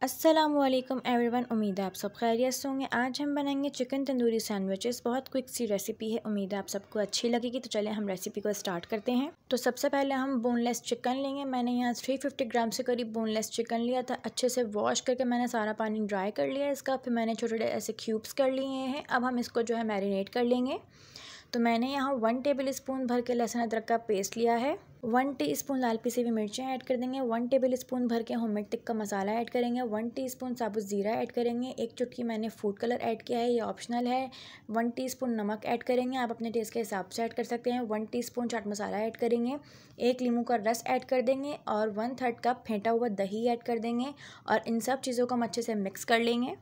अस्सलामुअलैकुम एवरीवन। उम्मीद है आप सब खैरियत से होंगे। आज हम बनाएंगे चिकन तंदूरी सैंडविचेस। बहुत क्विक सी रेसिपी है, उम्मीद है आप सबको अच्छी लगेगी। तो चलिए हम रेसिपी को स्टार्ट करते हैं। तो सबसे पहले हम बोनलेस चिकन लेंगे। मैंने यहाँ 350 ग्राम से करीब बोनलेस चिकन लिया था। अच्छे से वॉश करके मैंने सारा पानी ड्राई कर लिया इसका। फिर मैंने छोटे छोटे ऐसे क्यूब्स कर लिए हैं। अब हम इसको जो है मैरिनेट कर लेंगे। तो मैंने यहाँ 1 टेबल स्पून भर के लहसुन अदरक का पेस्ट लिया है। 1 टीस्पून लाल पिसी हुई मिर्चें ऐड कर देंगे। 1 टेबल स्पून भर के होममेड टिक्का मसाला ऐड करेंगे। 1 टीस्पून साबुत ज़ीरा ऐड करेंगे। 1 चुटकी मैंने फूड कलर ऐड किया है, ये ऑप्शनल है। 1 टीस्पून नमक ऐड करेंगे, आप अपने टेस्ट के हिसाब से ऐड कर सकते हैं। 1 टीस्पून चाट मसाला ऐड करेंगे। 1 नींबू का रस ऐड कर देंगे और 1/3 कप फेंटा हुआ दही ऐड कर देंगे। और इन सब चीज़ों को हम अच्छे से मिक्स कर लेंगे।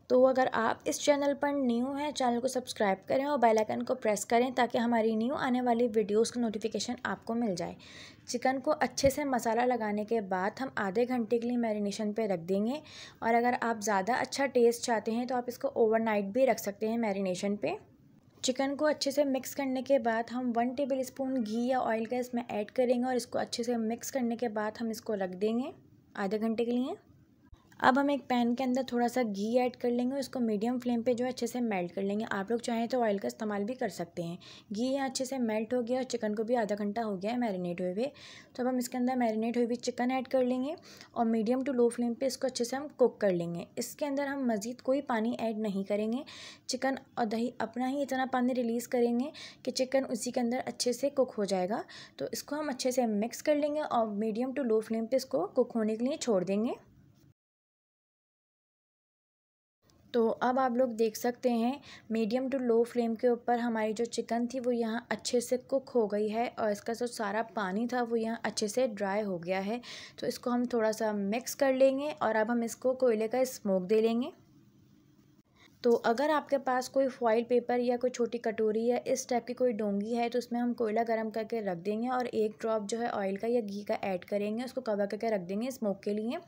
तो अगर आप इस चैनल पर न्यू हैं, चैनल को सब्सक्राइब करें और बेल आइकन को प्रेस करें ताकि हमारी न्यू आने वाली वीडियोस का नोटिफिकेशन आपको मिल जाए। चिकन को अच्छे से मसाला लगाने के बाद हम आधे घंटे के लिए मैरिनेशन पे रख देंगे। और अगर आप ज़्यादा अच्छा टेस्ट चाहते हैं तो आप इसको ओवरनाइट भी रख सकते हैं मैरिनेशन पे। चिकन को अच्छे से मिक्स करने के बाद हम 1 टेबल स्पून घी या ऑयल का इसमें ऐड करेंगे और इसको अच्छे से मिक्स करने के बाद हम इसको रख देंगे आधे घंटे के लिए। अब हम एक पैन के अंदर थोड़ा सा घी ऐड कर लेंगे और इसको मीडियम फ्लेम पे जो है अच्छे से मेल्ट कर लेंगे। आप लोग चाहें तो ऑयल का इस्तेमाल भी कर सकते हैं। घी यहाँ अच्छे से मेल्ट हो गया और चिकन को भी आधा घंटा हो गया है मैरिनेट हुए हुए। तो अब हम इसके अंदर मैरिनेट हुई हुई चिकन ऐड कर लेंगे और मीडियम टू लो फ्लेम पे इसको अच्छे से हम कुक कर लेंगे। इसके अंदर हम मज़ीद कोई पानी ऐड नहीं करेंगे। चिकन और दही अपना ही इतना पानी रिलीज़ करेंगे कि चिकन उसी के अंदर अच्छे से कुक हो जाएगा। तो इसको हम अच्छे से मिक्स कर लेंगे और मीडियम टू लो फ्लेम पर इसको कुक होने के लिए छोड़ देंगे। तो अब आप लोग देख सकते हैं मीडियम टू लो फ्लेम के ऊपर हमारी जो चिकन थी वो यहाँ अच्छे से कुक हो गई है और इसका जो सारा पानी था वो यहाँ अच्छे से ड्राई हो गया है। तो इसको हम थोड़ा सा मिक्स कर लेंगे और अब हम इसको कोयले का स्मोक दे लेंगे। तो अगर आपके पास कोई फॉइल पेपर या कोई छोटी कटोरी या इस टाइप की कोई डोंगी है तो उसमें हम कोयला गर्म करके रख देंगे और 1 ड्रॉप जो है ऑयल का या घी का ऐड करेंगे, उसको कवर करके रख देंगे स्मोक के लिए।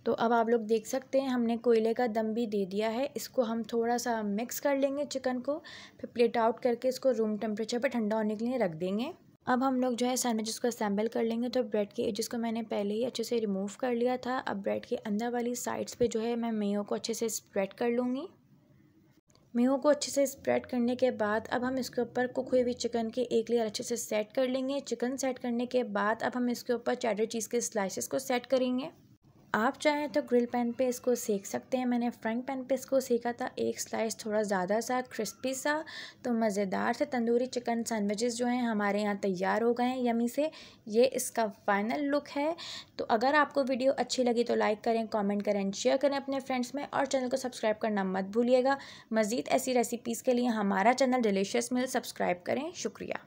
तो अब आप लोग देख सकते हैं हमने कोयले का दम भी दे दिया है। इसको हम थोड़ा सा मिक्स कर लेंगे चिकन को, फिर प्लेट आउट करके इसको रूम टेम्परेचर पर ठंडा होने के लिए रख देंगे। अब हम लोग जो है सैंडविचेस को असेंबल कर लेंगे। तो ब्रेड के एजेस को मैंने पहले ही अच्छे से रिमूव कर लिया था। अब ब्रेड के अंदर वाली साइड्स पे जो है मैं मेयो को अच्छे से स्प्रेड कर लूँगी। मेयो को अच्छे से स्प्रेड करने के बाद अब हम इसके ऊपर कुक हुई हुई चिकन की एक लेयर अच्छे से सेट कर लेंगे। चिकन सेट करने के बाद अब हम इसके ऊपर चेडर चीज़ के स्लाइसेस को सेट करेंगे। आप चाहें तो ग्रिल पैन पे इसको सेक सकते हैं। मैंने फ्राइंग पैन पे इसको सेका था, एक स्लाइस थोड़ा ज़्यादा सा क्रिस्पी सा। तो मज़ेदार से तंदूरी चिकन सैंडविचेस जो हैं हमारे यहाँ तैयार हो गए हैं यमी से। ये इसका फाइनल लुक है। तो अगर आपको वीडियो अच्छी लगी तो लाइक करें, कमेंट करें, शेयर करें अपने फ्रेंड्स में और चैनल को सब्सक्राइब करना मत भूलिएगा। मज़ीद ऐसी रेसिपीज़ के लिए हमारा चैनल डिलीशियस मील सब्सक्राइब करें। शुक्रिया।